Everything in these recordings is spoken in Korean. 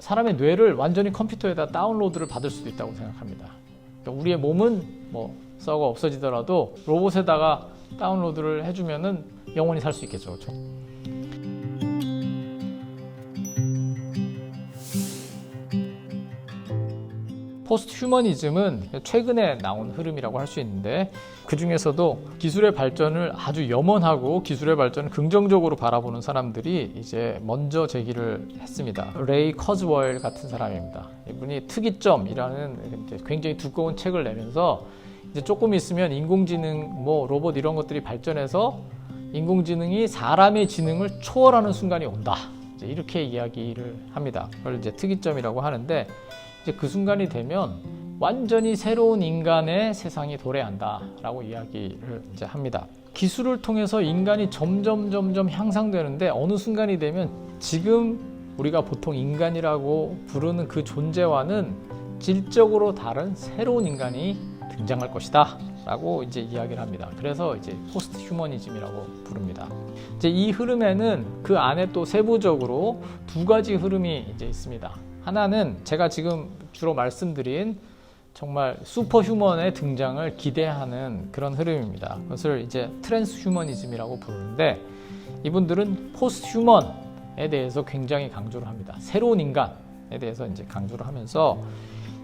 사람의 뇌를 완전히 컴퓨터에다 다운로드를 받을 수도 있다고 생각합니다. 그러니까 우리의 몸은 뭐 썩어 없어지더라도 로봇에다가 다운로드를 해주면은 영원히 살 수 있겠죠, 그렇죠? 포스트 휴머니즘은 최근에 나온 흐름이라고 할 수 있는데, 그 중에서도 기술의 발전을 아주 염원하고 기술의 발전을 긍정적으로 바라보는 사람들이 이제 먼저 제기를 했습니다. 레이 커즈웰 같은 사람입니다. 이분이 특이점이라는 굉장히 두꺼운 책을 내면서 이제 조금 있으면 인공지능, 뭐 로봇 이런 것들이 발전해서 인공지능이 사람의 지능을 초월하는 순간이 온다. 이제 이렇게 이야기를 합니다. 그걸 이제 특이점이라고 하는데, 이제 그 순간이 되면 완전히 새로운 인간의 세상이 도래한다라고 이야기를 이제 합니다. 기술을 통해서 인간이 점점 향상되는데, 어느 순간이 되면 지금 우리가 보통 인간이라고 부르는 그 존재와는 질적으로 다른 새로운 인간이 등장할 것이다 라고 이제 이야기를 합니다. 그래서 이제 포스트 휴머니즘이라고 부릅니다. 이제 이 흐름에는 그 안에 또 세부적으로 두 가지 흐름이 이제 있습니다. 하나는 제가 지금 주로 말씀드린 정말 슈퍼 휴먼의 등장을 기대하는 그런 흐름입니다. 그것을 이제 트랜스 휴머니즘이라고 부르는데, 이분들은 포스트 휴먼에 대해서 굉장히 강조를 합니다. 새로운 인간에 대해서 이제 강조를 하면서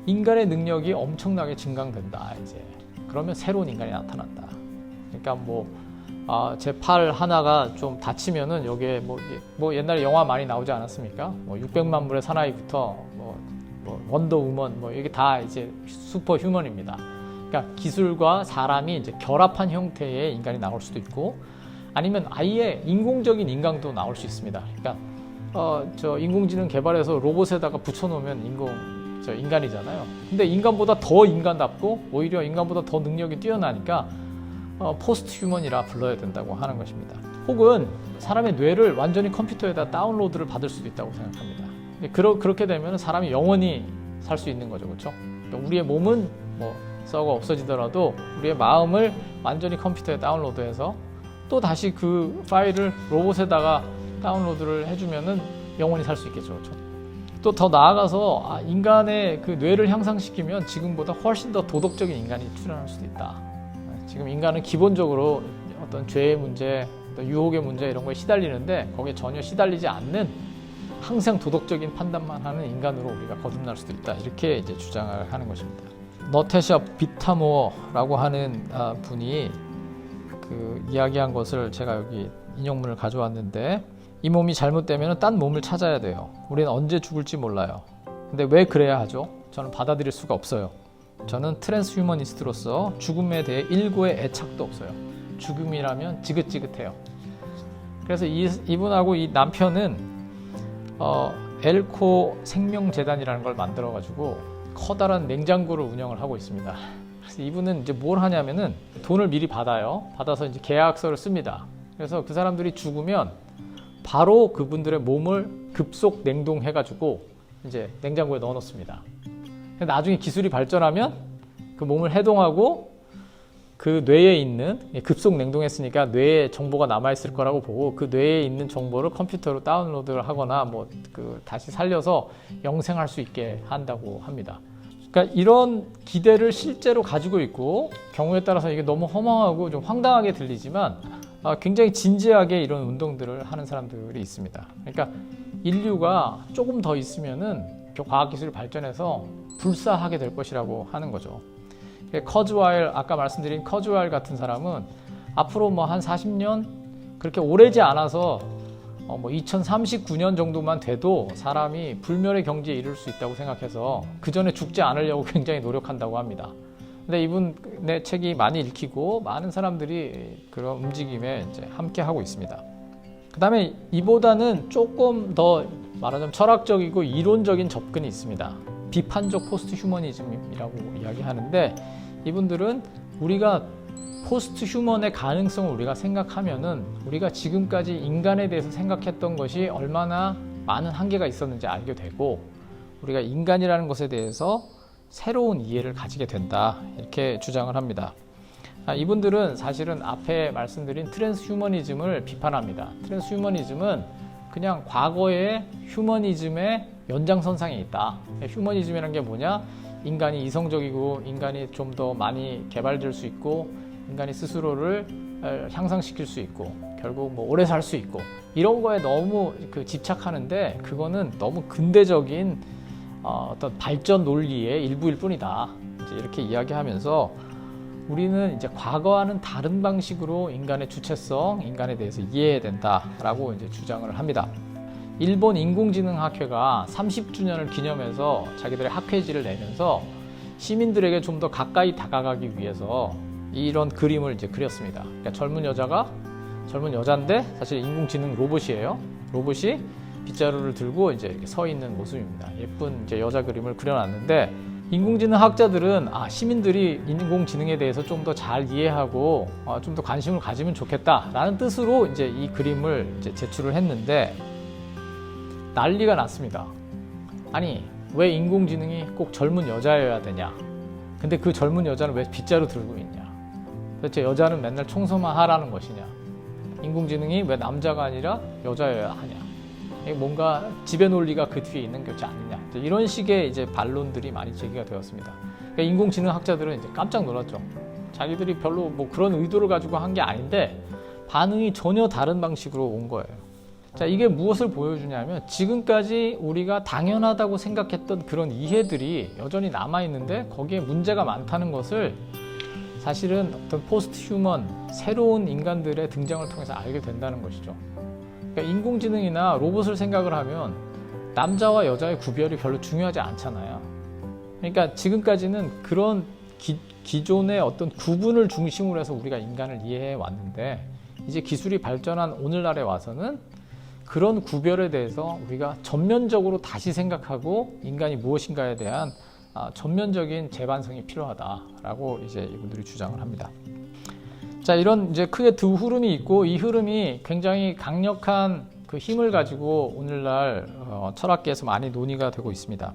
인간의 능력이 엄청나게 증강된다. 이제 그러면 새로운 인간이 나타난다. 그러니까 제 팔 하나가 좀 다치면은 여기에 뭐 옛날에 영화 많이 나오지 않았습니까? 600만 불의 사나이부터 원더우먼 이게 다 이제 슈퍼 휴먼입니다. 그러니까 기술과 사람이 이제 결합한 형태의 인간이 나올 수도 있고, 아니면 아예 인공적인 인간도 나올 수 있습니다. 그러니까 저 인공지능 개발해서 로봇에다가 붙여놓으면 인간이잖아요. 근데 인간보다 더 인간답고 오히려 인간보다 더 능력이 뛰어나니까 포스트 휴먼이라 불러야 된다고 하는 것입니다. 혹은 사람의 뇌를 완전히 컴퓨터에다 다운로드를 받을 수도 있다고 생각합니다. 그렇게 되면 사람이 영원히 살 수 있는 거죠, 그렇죠? 그러니까 우리의 몸은 뭐 썩어 없어지더라도 우리의 마음을 완전히 컴퓨터에 다운로드해서 또 다시 그 파일을 로봇에다가 다운로드를 해주면은 영원히 살 수 있겠죠, 그렇죠? 또 더 나아가서 인간의 그 뇌를 향상시키면 지금보다 훨씬 더 도덕적인 인간이 출현할 수도 있다. 지금 인간은 기본적으로 어떤 죄의 문제, 유혹의 문제 이런 거에 시달리는데, 거기에 전혀 시달리지 않는 항상 도덕적인 판단만 하는 인간으로 우리가 거듭날 수도 있다. 이렇게 이제 주장을 하는 것입니다. 너테샤 비타모어라고 하는 분이 그 이야기한 것을 제가 여기 인용문을 가져왔는데, 이 몸이 잘못되면 딴 몸을 찾아야 돼요. 우리는 언제 죽을지 몰라요. 근데 왜 그래야 하죠? 저는 받아들일 수가 없어요. 저는 트랜스 휴머니스트로서 죽음에 대해 일고의 애착도 없어요. 죽음이라면 지긋지긋해요. 그래서 이분하고 이 남편은 엘코 생명재단이라는 걸 만들어가지고 커다란 냉장고를 운영을 하고 있습니다. 그래서 이분은 이제 뭘 하냐면은 돈을 미리 받아서 이제 계약서를 씁니다. 그래서 그 사람들이 죽으면 바로 그분들의 몸을 급속 냉동해가지고 이제 냉장고에 넣어놓습니다. 나중에 기술이 발전하면 그 몸을 해동하고 그 뇌에 있는, 급속 냉동했으니까 뇌에 정보가 남아있을 거라고 보고, 그 뇌에 있는 정보를 컴퓨터로 다운로드를 하거나 다시 살려서 영생할 수 있게 한다고 합니다. 그러니까 이런 기대를 실제로 가지고 있고, 경우에 따라서 이게 너무 허망하고 좀 황당하게 들리지만 굉장히 진지하게 이런 운동들을 하는 사람들이 있습니다. 그러니까 인류가 조금 더 있으면은 과학기술이 발전해서 불사하게 될 것이라고 하는 거죠. 커즈와일, 아까 말씀드린 커즈와일 같은 사람은 앞으로 한 40년, 그렇게 오래지 않아서 2039년 정도만 돼도 사람이 불멸의 경지에 이를 수 있다고 생각해서 그 전에 죽지 않으려고 굉장히 노력한다고 합니다. 근데 이분의 책이 많이 읽히고 많은 사람들이 그런 움직임에 이제 함께 하고 있습니다. 그 다음에 이보다는 조금 더 말하자면 철학적이고 이론적인 접근이 있습니다. 비판적 포스트 휴머니즘이라고 이야기하는데, 이분들은 우리가 포스트 휴먼의 가능성을 우리가 생각하면은 우리가 지금까지 인간에 대해서 생각했던 것이 얼마나 많은 한계가 있었는지 알게 되고, 우리가 인간이라는 것에 대해서 새로운 이해를 가지게 된다. 이렇게 주장을 합니다. 이분들은 사실은 앞에 말씀드린 트랜스 휴머니즘을 비판합니다. 트랜스 휴머니즘은 그냥 과거의 휴머니즘의 연장선상에 있다. 휴머니즘이라는 게 뭐냐? 인간이 이성적이고 인간이 좀 더 많이 개발될 수 있고 인간이 스스로를 향상시킬 수 있고 결국 뭐 오래 살 수 있고 이런 거에 너무 집착하는데 그거는 너무 근대적인 어떤 발전 논리의 일부일 뿐이다. 이제 이렇게 이야기하면서 우리는 이제 과거와는 다른 방식으로 인간의 주체성, 인간에 대해서 이해해야 된다라고 이제 주장을 합니다. 일본 인공지능학회가 30주년을 기념해서 자기들의 학회지를 내면서 시민들에게 좀 더 가까이 다가가기 위해서 이런 그림을 이제 그렸습니다. 그러니까 젊은 여자인데 사실 인공지능 로봇이에요. 로봇이 빗자루를 들고 이제 이렇게 서 있는 모습입니다. 예쁜 이제 여자 그림을 그려놨는데 인공지능 학자들은 시민들이 인공지능에 대해서 좀 더 잘 이해하고 좀 더 관심을 가지면 좋겠다라는 뜻으로 이제 이 그림을 이제 제출을 했는데 난리가 났습니다. 아니 왜 인공지능이 꼭 젊은 여자여야 되냐? 근데 그 젊은 여자는 왜 빗자루 들고 있냐? 도대체 여자는 맨날 청소만 하라는 것이냐? 인공지능이 왜 남자가 아니라 여자여야 하냐? 뭔가 지배 논리가 그 뒤에 있는 것이 아니냐? 이런 식의 이제 반론들이 많이 제기가 되었습니다. 그러니까 인공지능 학자들은 이제 깜짝 놀랐죠. 자기들이 별로 뭐 그런 의도를 가지고 한 게 아닌데 반응이 전혀 다른 방식으로 온 거예요. 자, 이게 무엇을 보여주냐면 지금까지 우리가 당연하다고 생각했던 그런 이해들이 여전히 남아있는데 거기에 문제가 많다는 것을 사실은 어떤 포스트 휴먼, 새로운 인간들의 등장을 통해서 알게 된다는 것이죠. 그러니까 인공지능이나 로봇을 생각을 하면 남자와 여자의 구별이 별로 중요하지 않잖아요. 그러니까 지금까지는 그런 기존의 어떤 구분을 중심으로 해서 우리가 인간을 이해해 왔는데 이제 기술이 발전한 오늘날에 와서는 그런 구별에 대해서 우리가 전면적으로 다시 생각하고 인간이 무엇인가에 대한 전면적인 재반성이 필요하다라고 이제 이분들이 주장을 합니다. 자, 이런 이제 크게 두 흐름이 있고 이 흐름이 굉장히 강력한 그 힘을 가지고 오늘날 철학계에서 많이 논의가 되고 있습니다.